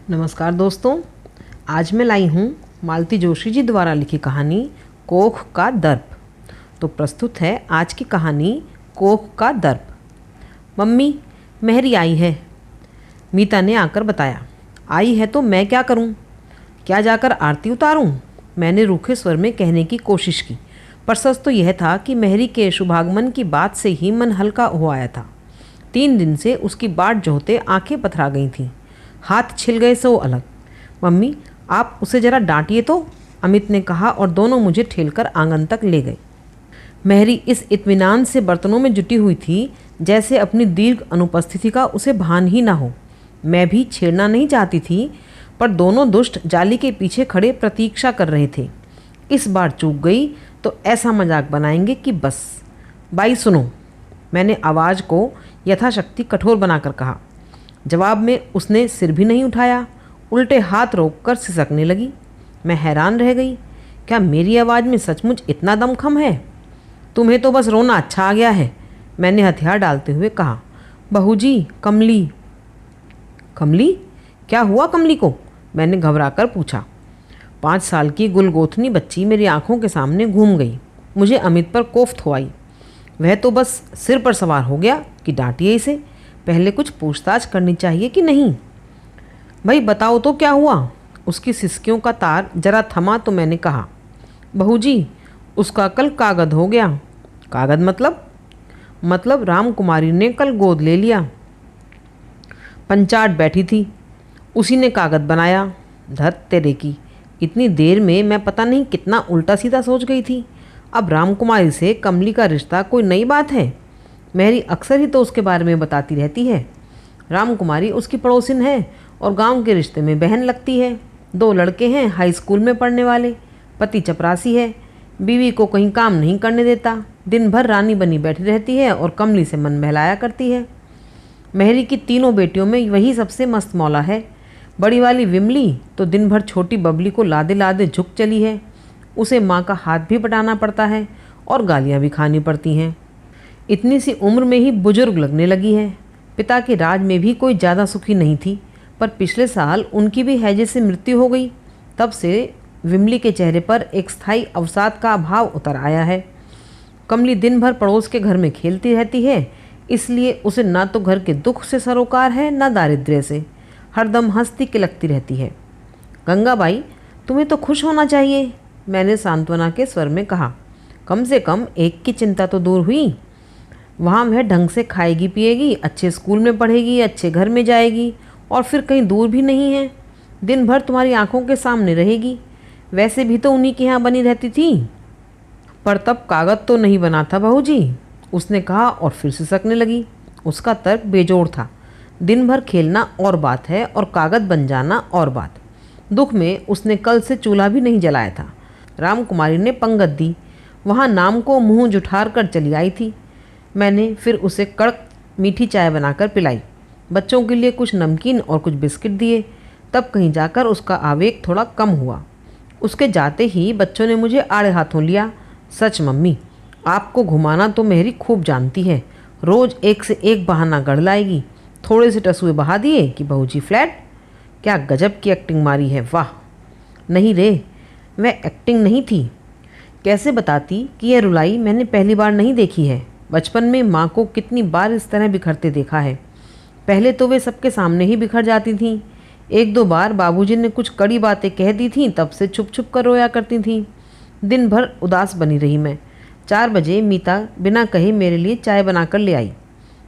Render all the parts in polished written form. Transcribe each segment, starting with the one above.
नमस्कार दोस्तों, आज मैं लाई हूँ मालती जोशी जी द्वारा लिखी कहानी कोख का दर्प। तो प्रस्तुत है आज की कहानी कोख का दर्प। मम्मी, मेहरी आई है, मीता ने आकर बताया। आई है तो मैं क्या करूँ? क्या जाकर आरती उतारूँ? मैंने रूखे स्वर में कहने की कोशिश की, पर सच तो यह था कि मेहरी के शुभागमन की बात से ही मन हल्का हो आया था। 3 दिन से उसकी बाट जोहते आंखें पथरा गई थीं, हाथ छिल गए सो अलग। मम्मी, आप उसे ज़रा डांटिए तो, अमित ने कहा और दोनों मुझे ठेलकर आंगन तक ले गए। मेहरी इस इत्मीनान से बर्तनों में जुटी हुई थी जैसे अपनी दीर्घ अनुपस्थिति का उसे भान ही ना हो। मैं भी छेड़ना नहीं चाहती थी, पर दोनों दुष्ट जाली के पीछे खड़े प्रतीक्षा कर रहे थे। इस बार चूक गई तो ऐसा मजाक बनाएंगे कि बस। बाई सुनो, मैंने आवाज़ को यथाशक्ति कठोर बनाकर कहा। जवाब में उसने सिर भी नहीं उठाया, उल्टे हाथ रोककर सिसकने लगी। मैं हैरान रह गई, क्या मेरी आवाज़ में सचमुच इतना दमखम है? तुम्हें तो बस रोना अच्छा आ गया है, मैंने हथियार डालते हुए कहा। बहू जी, कमली। कमली? क्या हुआ कमली को? मैंने घबराकर पूछा। 5 साल की गुलगोथनी बच्ची मेरी आंखों के सामने घूम गई। मुझे अमित पर कोफ्त हो आई। वह तो बस सिर पर सवार हो गया कि डांटिए इसे, पहले कुछ पूछताछ करनी चाहिए कि नहीं? भाई बताओ तो क्या हुआ? उसकी सिसकियों का तार जरा थमा तो मैंने कहा, बहू जी, उसका कल कागद हो गया। कागद मतलब राम कुमारी ने कल गोद ले लिया। पंचाट बैठी थी, उसी ने कागद बनाया। धत तेरे की, इतनी देर में मैं पता नहीं कितना उल्टा सीधा सोच गई थी। अब राम कुमारी से कमली का रिश्ता कोई नई बात है? मेहरी अक्सर ही तो उसके बारे में बताती रहती है। राम कुमारी उसकी पड़ोसिन है और गांव के रिश्ते में बहन लगती है। 2 लड़के हैं हाई स्कूल में पढ़ने वाले। पति चपरासी है, बीवी को कहीं काम नहीं करने देता। दिन भर रानी बनी बैठी रहती है और कमली से मन बहलाया करती है। मेहरी की 3 बेटियों में वही सबसे मस्त मौला है। बड़ी वाली विमली तो दिन भर छोटी बबली को लादे लादे झुक चली है। उसे माँ का हाथ भी बटाना पड़ता है और गालियाँ भी खानी पड़ती हैं। इतनी सी उम्र में ही बुजुर्ग लगने लगी है। पिता के राज में भी कोई ज़्यादा सुखी नहीं थी, पर पिछले साल उनकी भी हैजे से मृत्यु हो गई। तब से विमली के चेहरे पर एक स्थायी अवसाद का भाव उतर आया है। कमली दिन भर पड़ोस के घर में खेलती रहती है, इसलिए उसे ना तो घर के दुख से सरोकार है ना दारिद्र्य से। हरदम हंसती खिलखती रहती है। गंगाबाई, तुम्हें तो खुश होना चाहिए, मैंने सांत्वना के स्वर में कहा। कम से कम एक की चिंता तो दूर हुई। वहाँ वह ढंग से खाएगी पिएगी, अच्छे स्कूल में पढ़ेगी, अच्छे घर में जाएगी और फिर कहीं दूर भी नहीं है। दिन भर तुम्हारी आंखों के सामने रहेगी। वैसे भी तो उन्हीं के यहाँ बनी रहती थी। पर तब कागज तो नहीं बना था बहू जी, उसने कहा और फिर सिसकने लगी। उसका तर्क बेजोड़ था। दिन भर खेलना और बात है और कागज बन जाना और बात। दुख में उसने कल से चूल्हा भी नहीं जलाया था। राम कुमारी ने पंगत दी, वहाँ नाम को मुँह जुठार कर चली आई थी। मैंने फिर उसे कड़क मीठी चाय बनाकर पिलाई, बच्चों के लिए कुछ नमकीन और कुछ बिस्किट दिए। तब कहीं जाकर उसका आवेग थोड़ा कम हुआ। उसके जाते ही बच्चों ने मुझे आड़े हाथों लिया। सच मम्मी, आपको घुमाना तो मेहरी खूब जानती है। रोज़ एक से एक बहाना गढ़ लाएगी। थोड़े से टसुए बहा दिए कि बहू जी फ्लैट। क्या गजब की एक्टिंग मारी है, वाह। नहीं रे, वह एक्टिंग नहीं थी। कैसे बताती कि यह रुलाई मैंने पहली बार नहीं देखी है। बचपन में माँ को कितनी बार इस तरह बिखरते देखा है। पहले तो वे सबके सामने ही बिखर जाती थीं। 1-2 बार बाबूजी ने कुछ कड़ी बातें कह दी थीं, तब से छुप छुप कर रोया करती थीं। दिन भर उदास बनी रही मैं। 4 बजे मीता बिना कहे मेरे लिए चाय बनाकर ले आई।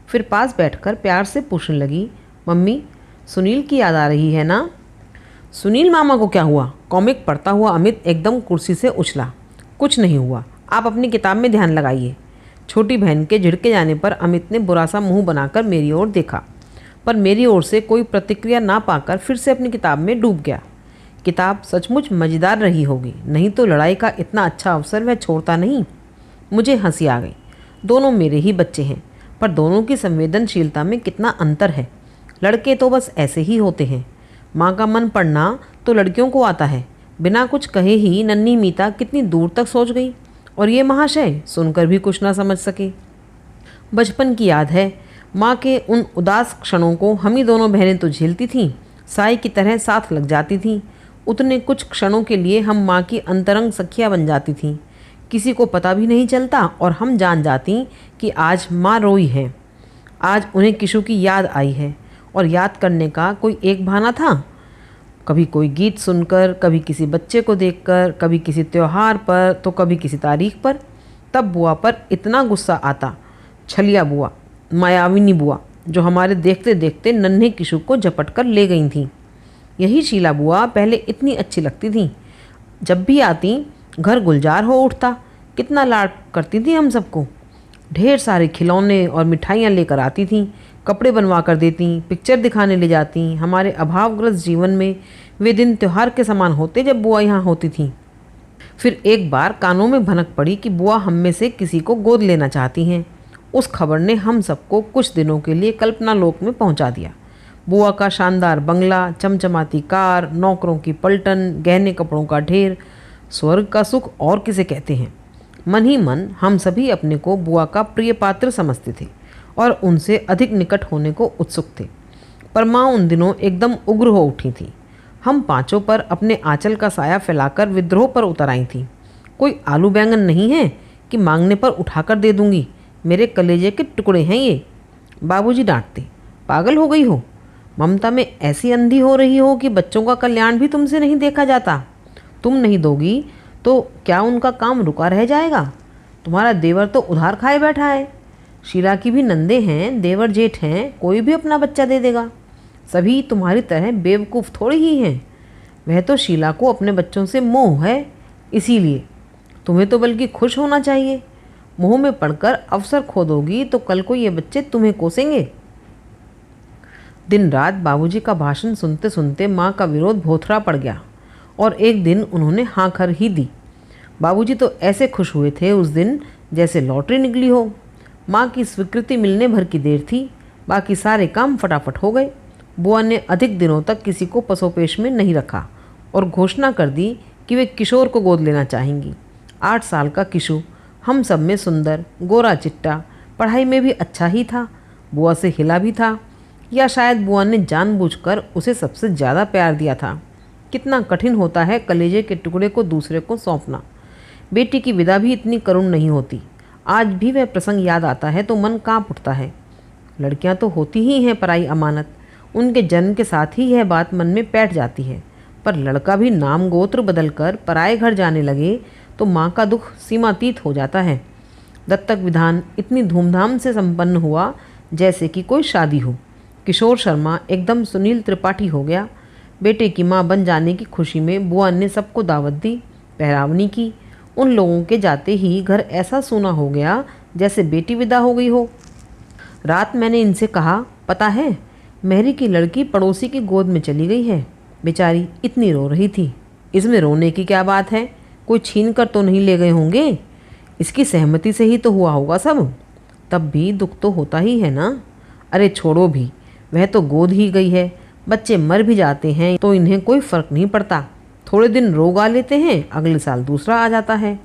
फिर पास बैठकर प्यार से पूछने लगी, मम्मी, सुनील की याद आ रही है ना? सुनील मामा को क्या हुआ? कॉमिक पढ़ता हुआ अमित एकदम कुर्सी से उछला। कुछ नहीं हुआ, आप अपनी किताब में ध्यान लगाइए। छोटी बहन के झिड़के जाने पर अमित ने बुरा सा मुंह बनाकर मेरी ओर देखा, पर मेरी ओर से कोई प्रतिक्रिया ना पाकर फिर से अपनी किताब में डूब गया। किताब सचमुच मज़ेदार रही होगी, नहीं तो लड़ाई का इतना अच्छा अवसर वह छोड़ता नहीं। मुझे हंसी आ गई। दोनों मेरे ही बच्चे हैं, पर दोनों की संवेदनशीलता में कितना अंतर है। लड़के तो बस ऐसे ही होते हैं। माँ का मन पढ़ना तो लड़कियों को आता है। बिना कुछ कहे ही नन्ही मीता कितनी दूर तक सोच गई, और ये महाशय सुनकर भी कुछ ना समझ सके। बचपन की याद है, माँ के उन उदास क्षणों को हम ही दोनों बहनें तो झेलती थीं, साई की तरह साथ लग जाती थीं। उतने कुछ क्षणों के लिए हम माँ की अंतरंग सखियाँ बन जाती थीं। किसी को पता भी नहीं चलता और हम जान जाती कि आज माँ रोई है, आज उन्हें किशु की याद आई है। और याद करने का कोई एक बहाना था। कभी कोई गीत सुनकर, कभी किसी बच्चे को देखकर, कभी किसी त्योहार पर, तो कभी किसी तारीख पर। तब बुआ पर इतना गुस्सा आता। छलिया बुआ, मायाविनी बुआ, जो हमारे देखते देखते नन्हे किशु को झपट कर ले गई थीं। यही शीला बुआ पहले इतनी अच्छी लगती थीं। जब भी आती घर गुलजार हो उठता। कितना लाड करती थी हम सबको। ढेर सारे खिलौने और मिठाइयाँ लेकर आती थीं, कपड़े बनवा कर देती, पिक्चर दिखाने ले जाती। हमारे अभावग्रस्त जीवन में वे दिन त्यौहार के समान होते जब बुआ यहाँ होती थीं। फिर एक बार कानों में भनक पड़ी कि बुआ हम में से किसी को गोद लेना चाहती हैं। उस खबर ने हम सबको कुछ दिनों के लिए कल्पना लोक में पहुंचा दिया। बुआ का शानदार बंगला, चमचमाती कार, नौकरों की पलटन, गहने कपड़ों का ढेर, स्वर्ग का सुख और किसे कहते हैं। मन ही मन हम सभी अपने को बुआ का प्रिय पात्र समझते थे और उनसे अधिक निकट होने को उत्सुक थे। पर माँ उन दिनों एकदम उग्र हो उठी थी। हम पांचों पर अपने आंचल का साया फैलाकर विद्रोह पर उतर आई थी। कोई आलू बैंगन नहीं है कि मांगने पर उठाकर दे दूंगी। मेरे कलेजे के टुकड़े हैं ये। बाबूजी डांटते, पागल हो गई हो, ममता में ऐसी अंधी हो रही हो कि बच्चों का कल्याण भी तुमसे नहीं देखा जाता। तुम नहीं दोगी तो क्या उनका काम रुका रह जाएगा? तुम्हारा देवर तो उधार खाए बैठा है। शीला की भी नंदे हैं, देवर जेठ हैं, कोई भी अपना बच्चा दे देगा। सभी तुम्हारी तरह बेवकूफ़ थोड़ी ही हैं। वह तो शीला को अपने बच्चों से मोह है, इसीलिए। तुम्हें तो बल्कि खुश होना चाहिए। मोह में पड़कर अवसर खो दोगी तो कल को ये बच्चे तुम्हें कोसेंगे। दिन रात बाबूजी का भाषण सुनते सुनते माँ का विरोध भोथरा पड़ गया और एक दिन उन्होंने हाँ कर ही दी। बाबूजी तो ऐसे खुश हुए थे उस दिन जैसे लॉटरी निकली हो। माँ की स्वीकृति मिलने भर की देर थी, बाकी सारे काम फटाफट हो गए। बुआ ने अधिक दिनों तक किसी को पसोपेश में नहीं रखा और घोषणा कर दी कि वे किशोर को गोद लेना चाहेंगी। 8 साल का किशु, हम सब में सुंदर, गोरा चिट्टा, पढ़ाई में भी अच्छा ही था, बुआ से हिला भी था, या शायद बुआ ने जानबूझकर उसे सबसे ज़्यादा प्यार दिया था। कितना कठिन होता है कलेजे के टुकड़े को दूसरे को सौंपना। बेटी की विदा भी इतनी करुण नहीं होती। आज भी वह प्रसंग याद आता है तो मन कांप उठता है। लड़कियां तो होती ही हैं पराई अमानत, उनके जन्म के साथ ही यह बात मन में बैठ जाती है। पर लड़का भी नाम गोत्र बदलकर पराए घर जाने लगे तो माँ का दुख सीमातीत हो जाता है। दत्तक विधान इतनी धूमधाम से संपन्न हुआ जैसे कि कोई शादी हो। किशोर शर्मा एकदम सुनील त्रिपाठी हो गया। बेटे की माँ बन जाने की खुशी में बुआ ने सबको दावत दी, पहरावनी की। उन लोगों के जाते ही घर ऐसा सूना हो गया जैसे बेटी विदा हो गई हो। रात मैंने इनसे कहा, पता है मेहरी की लड़की पड़ोसी की गोद में चली गई है। बेचारी इतनी रो रही थी। इसमें रोने की क्या बात है? कोई छीन कर तो नहीं ले गए होंगे। इसकी सहमति से ही तो हुआ होगा सब। तब भी दुख तो होता ही है ना। अरे छोड़ो भी, वह तो गोद ही गई है। बच्चे मर भी जाते हैं तो इन्हें कोई फ़र्क नहीं पड़ता। थोड़े दिन रोग आ लेते हैं, अगले साल दूसरा आ जाता है।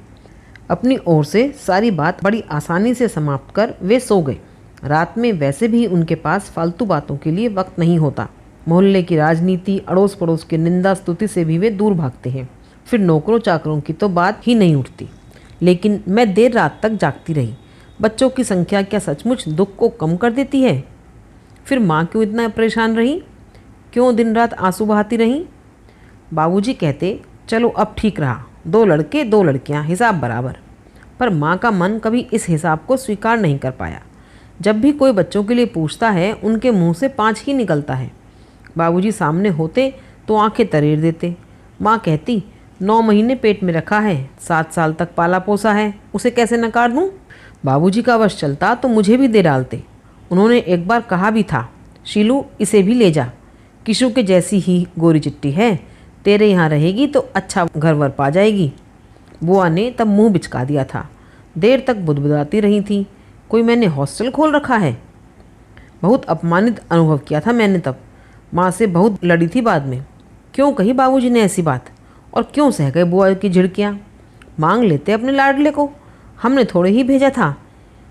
अपनी ओर से सारी बात बड़ी आसानी से समाप्त कर वे सो गए। रात में वैसे भी उनके पास फालतू बातों के लिए वक्त नहीं होता। मोहल्ले की राजनीति, अड़ोस पड़ोस की निंदा स्तुति से भी वे दूर भागते हैं। फिर नौकरों चाकरों की तो बात ही नहीं उठती। लेकिन मैं देर रात तक जागती रही। बच्चों की संख्या क्या सचमुच दुख को कम कर देती है? फिर माँ क्यों इतना परेशान रही? क्यों दिन रात आंसू बहाती रहीं? बाबूजी कहते, चलो अब ठीक रहा, 2 लड़के 2 लड़कियां, हिसाब बराबर। पर माँ का मन कभी इस हिसाब को स्वीकार नहीं कर पाया। जब भी कोई बच्चों के लिए पूछता है उनके मुंह से 5 ही निकलता है। बाबूजी सामने होते तो आंखें तरेर देते। माँ कहती, 9 महीने पेट में रखा है, 7 साल तक पाला पोसा है, उसे कैसे नकार दूँ? बाबूजी का वश चलता तो मुझे भी दे डालते। उन्होंने एक बार कहा भी था, शीलू इसे भी ले जा, किशु के जैसी ही गोरी चिट्टी है, तेरे यहाँ रहेगी तो अच्छा घर वर पा जाएगी। बुआ ने तब मुंह बिचका दिया था। देर तक बुदबुदाती रही थी, कोई मैंने हॉस्टल खोल रखा है। बहुत अपमानित अनुभव किया था मैंने तब। माँ से बहुत लड़ी थी बाद में। क्यों कही बाबूजी ने ऐसी बात, और क्यों सह गए बुआ की झिड़कियाँ? मांग लेते अपने लाडले को, हमने थोड़े ही भेजा था।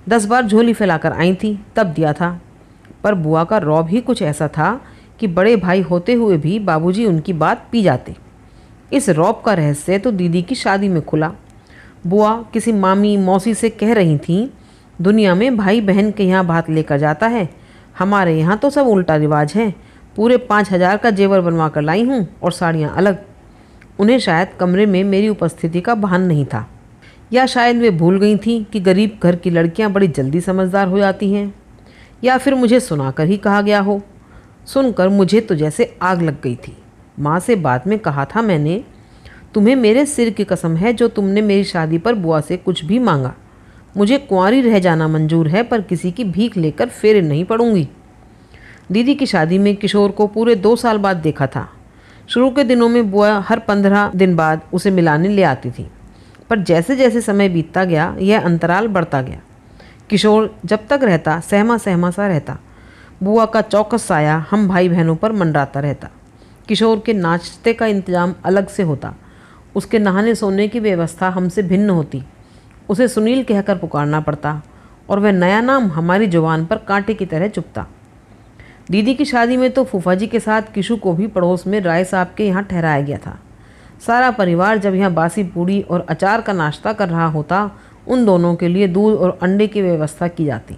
10 बार झोली फैलाकर आई थी तब दिया था। पर बुआ का रौब ही कुछ ऐसा था कि कि बड़े भाई होते हुए भी बाबूजी उनकी बात पी जाते। इस रौब का रहस्य तो दीदी की शादी में खुला। बुआ किसी मामी मौसी से कह रही थीं, दुनिया में भाई बहन के यहाँ बात लेकर जाता है, हमारे यहाँ तो सब उल्टा रिवाज है। पूरे 5,000 का जेवर बनवा कर लाई हूँ और साड़ियाँ अलग। उन्हें शायद कमरे में मेरी उपस्थिति का भान नहीं था, या शायद वे भूल गई थीं कि गरीब घर की लड़कियाँ बड़ी जल्दी समझदार हो जाती हैं, या फिर मुझे सुनाकर ही कहा गया हो। सुनकर मुझे तो जैसे आग लग गई थी। माँ से बाद में कहा था मैंने, तुम्हें मेरे सिर की कसम है जो तुमने मेरी शादी पर बुआ से कुछ भी मांगा। मुझे कुंवारी रह जाना मंजूर है, पर किसी की भीख लेकर फेरे नहीं पड़ूंगी। दीदी की शादी में किशोर को पूरे 2 साल बाद देखा था। शुरू के दिनों में बुआ हर 15 दिन बाद उसे मिलाने ले आती थी, पर जैसे जैसे समय बीतता गया यह अंतराल बढ़ता गया। किशोर जब तक रहता सहमा सहमा सा रहता। बुआ का चौकस साया हम भाई बहनों पर मंडराता रहता। किशोर के नाश्ते का इंतजाम अलग से होता। उसके नहाने सोने की व्यवस्था हमसे भिन्न होती। उसे सुनील कहकर पुकारना पड़ता और वह नया नाम हमारी जुबान पर कांटे की तरह चुभता। दीदी की शादी में तो फूफा जी के साथ किशु को भी पड़ोस में राय साहब के यहाँ ठहराया गया था। सारा परिवार जब यहाँ बासी पूड़ी और अचार का नाश्ता कर रहा होता, उन दोनों के लिए दूध और अंडे की व्यवस्था की जाती।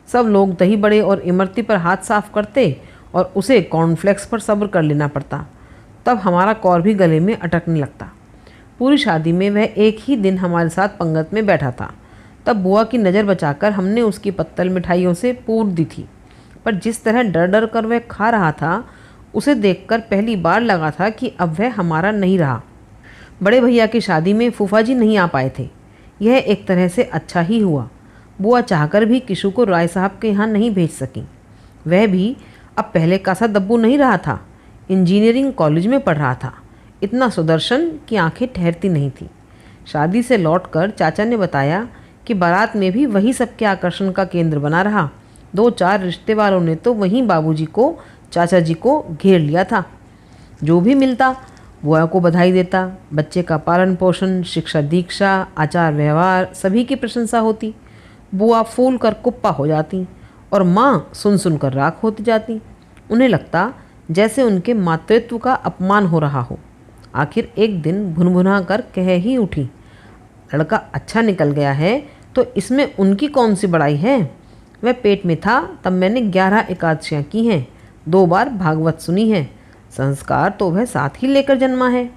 सब लोग दही बड़े और इमरती पर हाथ साफ करते और उसे कॉर्नफ्लेक्स पर सब्र कर लेना पड़ता। तब हमारा कौर भी गले में अटकने लगता। पूरी शादी में वह एक ही दिन हमारे साथ पंगत में बैठा था। तब बुआ की नज़र बचाकर हमने उसकी पत्तल मिठाइयों से पूर दी थी, पर जिस तरह डर डर कर वह खा रहा था, उसे देखकर पहली बार लगा था कि अब वह हमारा नहीं रहा। बड़े भैया की शादी में फूफा जी नहीं आ पाए थे। यह एक तरह से अच्छा ही हुआ। बुआ चाहकर भी किशु को राय साहब के यहाँ नहीं भेज सकी। वह भी अब पहले का सा दब्बू नहीं रहा था। इंजीनियरिंग कॉलेज में पढ़ रहा था, इतना सुदर्शन कि आंखें ठहरती नहीं थी। शादी से लौटकर चाचा ने बताया कि बारात में भी वही सबके आकर्षण का केंद्र बना रहा। 2-4 रिश्ते वालों ने तो वहीं बाबूजी को, चाचा जी को घेर लिया था। जो भी मिलता बुआ को बधाई देता। बच्चे का पालन पोषण, शिक्षा दीक्षा, आचार व्यवहार, सभी की प्रशंसा होती। बुआ फूल कर कुप्पा हो जाती और माँ सुन सुन कर राख होती जाती। उन्हें लगता जैसे उनके मातृत्व का अपमान हो रहा हो। आखिर एक दिन भुनभुना कर कह ही उठी, लड़का अच्छा निकल गया है तो इसमें उनकी कौन सी बड़ाई है। वह पेट में था तब मैंने 11 एकादशियाँ की हैं, 2 बार भागवत सुनी है। संस्कार तो वह साथ ही लेकर जन्मा है।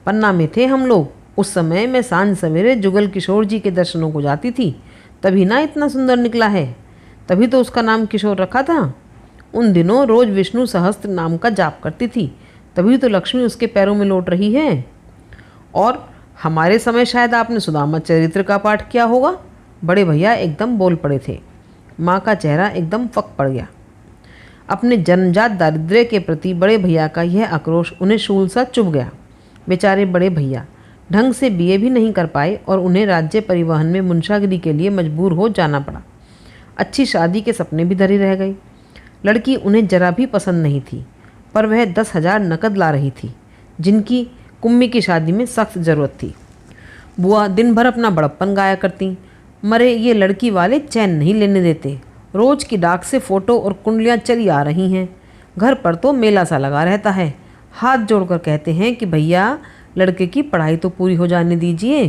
पन्ना में थे हम लोग। उस समय मैं सांझ सवेरे जुगल किशोर जी के दर्शनों को जाती थी, तभी ना इतना सुंदर निकला है। तभी तो उसका नाम किशोर रखा था। उन दिनों रोज विष्णु सहस्त्र नाम का जाप करती थी, तभी तो लक्ष्मी उसके पैरों में लौट रही है। और हमारे समय शायद आपने सुदामा चरित्र का पाठ किया होगा। बड़े भैया एकदम बोल पड़े थे। माँ का चेहरा एकदम फक पड़ गया। अपने जन्मजात दारिद्र्य के प्रति बड़े भैया का यह आक्रोश उन्हें शूल सा चुभ गया। बेचारे बड़े भैया ढंग से बीए भी नहीं कर पाए और उन्हें राज्य परिवहन में मुंशागिरी के लिए मजबूर हो जाना पड़ा। अच्छी शादी के सपने भी धरे रह गए। लड़की उन्हें जरा भी पसंद नहीं थी, पर वह 10,000 नकद ला रही थी, जिनकी कुम्मी की शादी में सख्त ज़रूरत थी। बुआ दिन भर अपना बड़प्पन गाया करती, मरे ये लड़की वाले चैन नहीं लेने देते। रोज़ की डाक से फ़ोटो और कुंडलियाँ चली आ रही हैं। घर पर तो मेला सा लगा रहता है। हाथ जोड़कर कहते हैं कि भैया लड़के की पढ़ाई तो पूरी हो जाने दीजिए,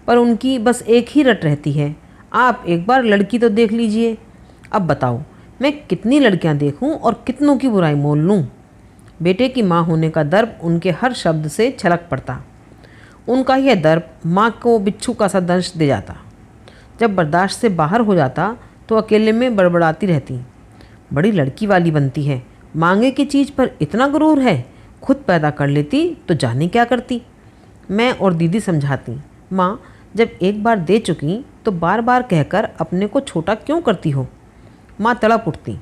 पर उनकी बस एक ही रट रहती है, आप एक बार लड़की तो देख लीजिए। अब बताओ मैं कितनी लड़कियां देखूं और कितनों की बुराई मोल लूं। बेटे की माँ होने का दर्प उनके हर शब्द से छलक पड़ता। उनका यह दर्प माँ को बिच्छू का सा दंश दे जाता। जब बर्दाश्त से बाहर हो जाता तो अकेले में बड़बड़ाती रहती, बड़ी लड़की वाली बनती है, मांगे की चीज़ पर इतना गुरूर है, खुद पैदा कर लेती तो जाने क्या करती। मैं और दीदी समझाती, माँ जब एक बार दे चुकी तो बार बार कहकर अपने को छोटा क्यों करती हो। माँ तड़प उठती,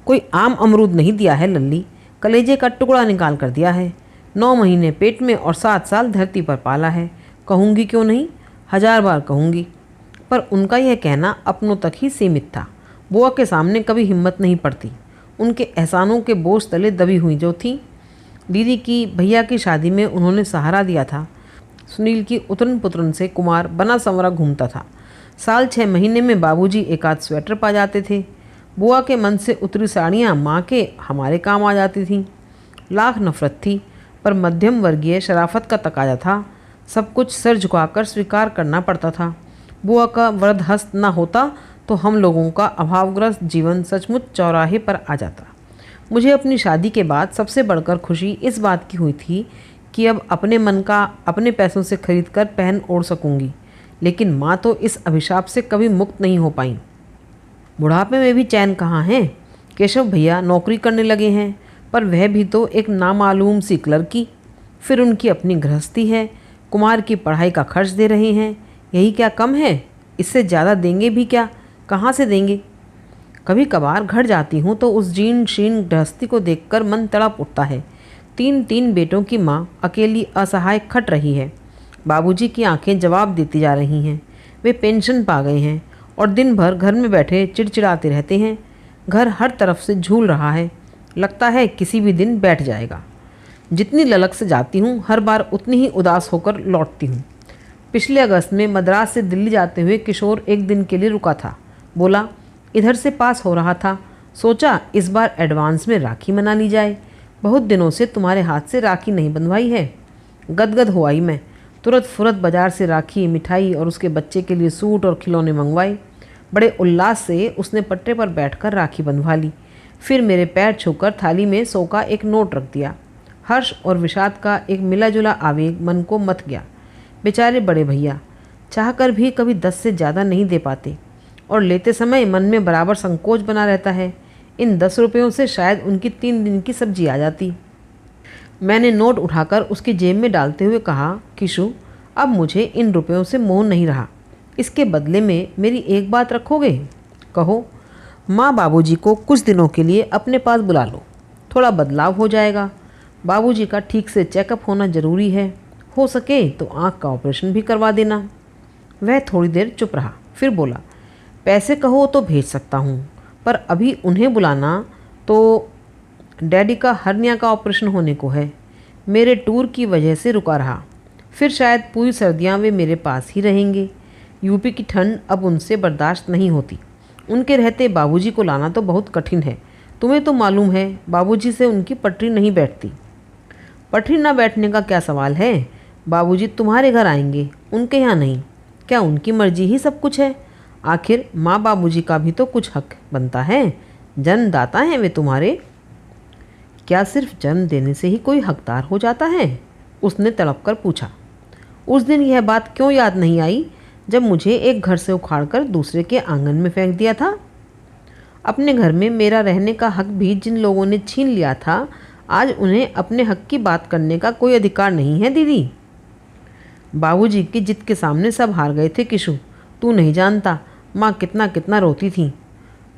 कोई आम अमरूद नहीं दिया है लल्ली, कलेजे का टुकड़ा निकाल कर दिया है। 9 महीने पेट में और 7 साल धरती पर पाला है। कहूँगी क्यों नहीं, 1000 बार कहूँगी। पर उनका यह कहना अपनों तक ही सीमित था। बुआ के सामने कभी हिम्मत नहीं पड़ती। उनके एहसानों के बोझ तले दबी हुई जो थी। दीदी की भैया की शादी में उन्होंने सहारा दिया था। सुनील की उतरन पुत्रन से कुमार बना संवरा घूमता था। साल 6 महीने में बाबूजी एकाध स्वेटर पा जाते थे। बुआ के मन से उतरी साड़ियाँ माँ के हमारे काम आ जाती थीं। लाख नफरत थी, पर मध्यम वर्गीय शराफत का तकाजा था। सब कुछ सिर झुकाकर स्वीकार करना पड़ता था। बुआ का वृद्ध हस्त न होता तो हम लोगों का अभावग्रस्त जीवन सचमुच चौराहे पर आ जाता। मुझे अपनी शादी के बाद सबसे बढ़कर खुशी इस बात की हुई थी कि अब अपने मन का अपने पैसों से खरीद कर पहन ओढ़ सकूंगी। लेकिन माँ तो इस अभिशाप से कभी मुक्त नहीं हो पाई। बुढ़ापे में भी चैन कहाँ है। केशव भैया नौकरी करने लगे हैं, पर वह भी तो एक नामालूम सी क्लर्की। फिर उनकी अपनी गृहस्थी है, कुमार की पढ़ाई का खर्च दे रहे हैं। यही क्या कम है? इससे ज़्यादा देंगे भी क्या? कहाँ से देंगे? कभी कभार घर जाती हूँ तो उस जीर्ण शीर्ण गृहस्थी को देखकर मन तड़प उठता है। 3 बेटों की माँ अकेली असहाय खट रही है। बाबूजी की आंखें जवाब देती जा रही हैं। वे पेंशन पा गए हैं और दिन भर घर में बैठे चिड़चिड़ाते रहते हैं। घर हर तरफ से झूल रहा है, लगता है किसी भी दिन बैठ जाएगा। जितनी ललक से जाती हूँ हर बार उतनी ही उदास होकर लौटती हूँ। पिछले अगस्त में मद्रास से दिल्ली जाते हुए किशोर एक दिन के लिए रुका था। बोला इधर से पास हो रहा था, सोचा इस बार एडवांस में राखी मना ली जाए। बहुत दिनों से तुम्हारे हाथ से राखी नहीं बंधवाई है। गदगद हो आई मैं। तुरंत फुरत बाजार से राखी, मिठाई और उसके बच्चे के लिए सूट और खिलौने मंगवाए। बड़े उल्लास से उसने पट्टे पर बैठकर राखी बंधवा ली। फिर मेरे पैर छूकर थाली में 100 का एक नोट रख दिया। हर्ष और विषाद का एक मिला जुला आवेग मन को मथ गया। बेचारे बड़े भैया चाहकर भी कभी 10 से ज़्यादा नहीं दे पाते और लेते समय मन में बराबर संकोच बना रहता है। इन 10 रुपयों से शायद उनकी 3 दिन की सब्जी आ जाती। मैंने नोट उठाकर उसकी जेब में डालते हुए कहा, किशु अब मुझे इन रुपयों से मोह नहीं रहा। इसके बदले में मेरी एक बात रखोगे? कहो। माँ बाबूजी को कुछ दिनों के लिए अपने पास बुला लो, थोड़ा बदलाव हो जाएगा। बाबूजी का ठीक से चेकअप होना ज़रूरी है। हो सके तो आँख का ऑपरेशन भी करवा देना। वह थोड़ी देर चुप रहा, फिर बोला, पैसे कहो तो भेज सकता हूँ, पर अभी उन्हें बुलाना तो डैडी का हर्निया का ऑपरेशन होने को है। मेरे टूर की वजह से रुका रहा। फिर शायद पूरी सर्दियाँ वे मेरे पास ही रहेंगे। यूपी की ठंड अब उनसे बर्दाश्त नहीं होती। उनके रहते बाबूजी को लाना तो बहुत कठिन है। तुम्हें तो मालूम है बाबूजी से उनकी पटरी नहीं बैठती। पटरी ना बैठने का क्या सवाल है? बाबूजी तुम्हारे घर आएंगे, उनके यहाँ नहीं। क्या उनकी मर्जी ही सब कुछ है? आखिर माँ बाबूजी का भी तो कुछ हक बनता है। जन्मदाता हैं वे तुम्हारे। क्या सिर्फ जन्म देने से ही कोई हकदार हो जाता है? उसने तड़प कर पूछा। उस दिन यह बात क्यों याद नहीं आई जब मुझे एक घर से उखाड़कर दूसरे के आंगन में फेंक दिया था? अपने घर में मेरा रहने का हक भी जिन लोगों ने छीन लिया था, आज उन्हें अपने हक की बात करने का कोई अधिकार नहीं है दीदी। बाबूजी की जिद के सामने सब हार गए थे किशु। तू नहीं जानता माँ कितना कितना रोती थी।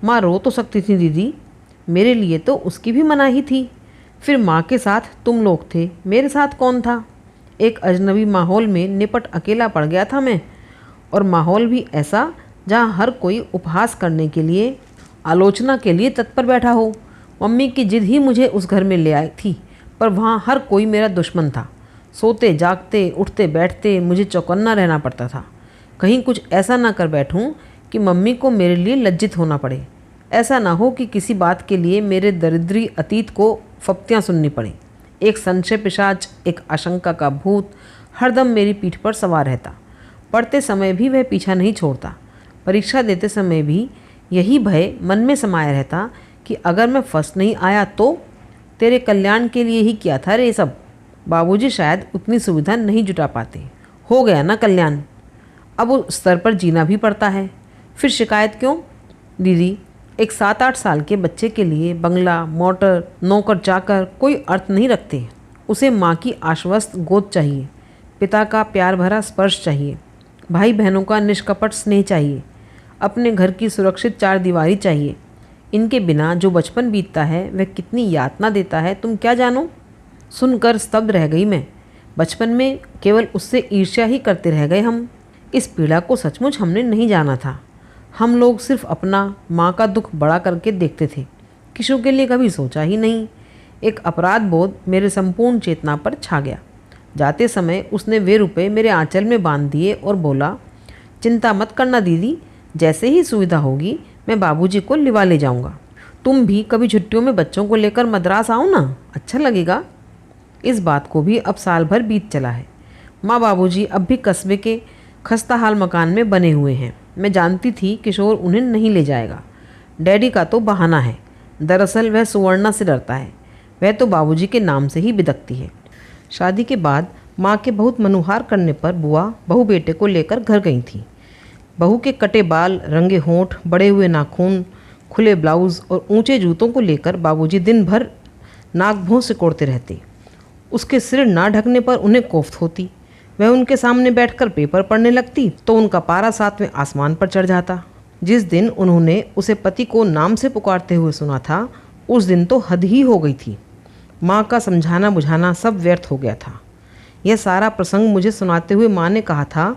माँ रो तो सकती थी दीदी, मेरे लिए तो उसकी भी मनाही थी। फिर माँ के साथ तुम लोग थे, मेरे साथ कौन था? एक अजनबी माहौल में निपट अकेला पड़ गया था मैं, और माहौल भी ऐसा जहाँ हर कोई उपहास करने के लिए, आलोचना के लिए तत्पर बैठा हो। मम्मी की जिद ही मुझे उस घर में ले आई थी, पर वहाँ हर कोई मेरा दुश्मन था। सोते जागते उठते बैठते मुझे चौकन्ना रहना पड़ता था। कहीं कुछ ऐसा ना कर बैठूं कि मम्मी को मेरे लिए लज्जित होना पड़े। ऐसा ना हो कि किसी बात के लिए मेरे दरिद्री अतीत को फप्तियाँ सुननी पड़े। एक संशय पिशाच, एक आशंका का भूत हरदम मेरी पीठ पर सवार रहता। पढ़ते समय भी वह पीछा नहीं छोड़ता। परीक्षा देते समय भी यही भय मन में समाया रहता कि अगर मैं फर्स्ट नहीं आया तो तेरे कल्याण के लिए ही किया था रे सब। बाबूजी शायद उतनी सुविधा नहीं जुटा पाते। हो गया ना कल्याण, अब उस स्तर पर जीना भी पड़ता है। फिर शिकायत क्यों? दीदी, एक 7-8 साल के बच्चे के लिए बंगला, मोटर, नौकर चाकर कोई अर्थ नहीं रखते। उसे माँ की आश्वस्त गोद चाहिए, पिता का प्यार भरा स्पर्श चाहिए, भाई बहनों का निष्कपट स्नेह चाहिए, अपने घर की सुरक्षित 4 दीवारी चाहिए। इनके बिना जो बचपन बीतता है वह कितनी यातना देता है तुम क्या जानो। सुनकर स्तब्ध रह गई मैं। बचपन में केवल उससे ईर्ष्या ही करते रह गए हम। इस पीड़ा को सचमुच हमने नहीं जाना था। हम लोग सिर्फ अपना, माँ का दुख बड़ा करके देखते थे। किशोर के लिए कभी सोचा ही नहीं। एक अपराध बोध मेरे संपूर्ण चेतना पर छा गया। जाते समय उसने वे रुपए मेरे आंचल में बांध दिए और बोला, चिंता मत करना दीदी, जैसे ही सुविधा होगी मैं बाबूजी को लिवा ले जाऊंगा। तुम भी कभी छुट्टियों में बच्चों को लेकर मद्रास आओ ना, अच्छा लगेगा। इस बात को भी अब साल भर बीत चला है। माँ बाबूजी अब भी कस्बे के खस्ताहाल मकान में बने हुए हैं। मैं जानती थी किशोर उन्हें नहीं ले जाएगा। डैडी का तो बहाना है, दरअसल वह सुवर्णा से डरता है। वह तो बाबूजी के नाम से ही बिदकती है। शादी के बाद माँ के बहुत मनुहार करने पर बुआ बहू बेटे को लेकर घर गई थी। बहू के कटे बाल, रंगे होंठ, बड़े हुए नाखून, खुले ब्लाउज़ और ऊंचे जूतों को लेकर बाबूजी दिन भर नाक भौं सिकोड़ते रहते। उसके सिर ना ढकने पर उन्हें कोफ्त होती। वह उनके सामने बैठकर पेपर पढ़ने लगती तो उनका पारा 7वें आसमान पर चढ़ जाता। जिस दिन उन्होंने उसे पति को नाम से पुकारते हुए सुना था, उस दिन तो हद ही हो गई थी। माँ का समझाना बुझाना सब व्यर्थ हो गया था। यह सारा प्रसंग मुझे सुनाते हुए माँ ने कहा था,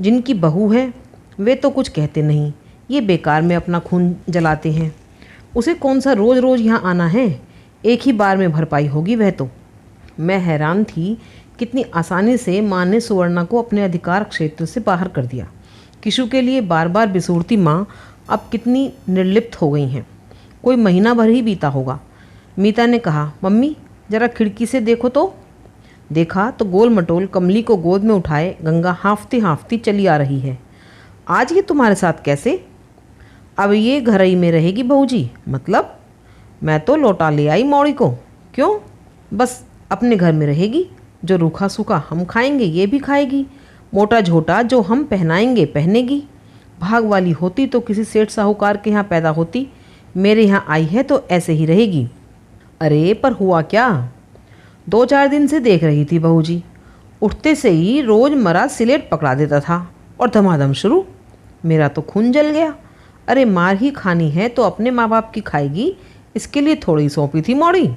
जिनकी बहू है वे तो कुछ कहते नहीं, ये बेकार में अपना खून जलाते हैं। उसे कौन सा रोज़ रोज़ यहाँ आना है, एक ही बार में भरपाई होगी वह तो। मैं हैरान थी कितनी आसानी से माँ ने सुवर्णा को अपने अधिकार क्षेत्र से बाहर कर दिया। किशु के लिए बार बार बिसूरती माँ अब कितनी निर्लिप्त हो गई हैं। कोई महीना भर ही बीता होगा। मीता ने कहा, मम्मी ज़रा खिड़की से देखो तो। देखा तो गोल मटोल कमली को गोद में उठाए गंगा हाँफती हाँफती चली आ रही है। आज ये तुम्हारे साथ कैसे? अब ये घरई में रहेगी बहूजी। मतलब? मैं तो लौटा ले आई मौड़ी को। क्यों? बस अपने घर में रहेगी। जो रूखा सूखा हम खाएंगे ये भी खाएगी, मोटा झोटा जो हम पहनाएंगे पहनेगी। भाग वाली होती तो किसी सेठ साहूकार के यहाँ पैदा होती, मेरे यहाँ आई है तो ऐसे ही रहेगी। अरे पर हुआ क्या? 2-4 दिन से देख रही थी बहूजी, उठते से ही रोज़ मरा सिलेट पकड़ा देता था और धमाधम शुरू। मेरा तो खून जल गया। अरे मार ही खानी है तो अपने माँ बाप की खाएगी, इसके लिए थोड़ी सौंपी थी मौड़ी।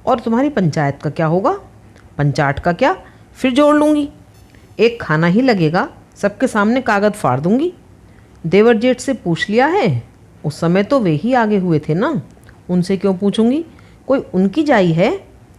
और तुम्हारी पंचायत का क्या होगा? पंचाट का क्या, फिर जोड़ लूँगी। एक खाना ही लगेगा, सबके सामने कागज़ फाड़ दूँगी। देवर जेठ से पूछ लिया है? उस समय तो वे ही आगे हुए थे ना, उनसे क्यों पूछूँगी? कोई उनकी जाई है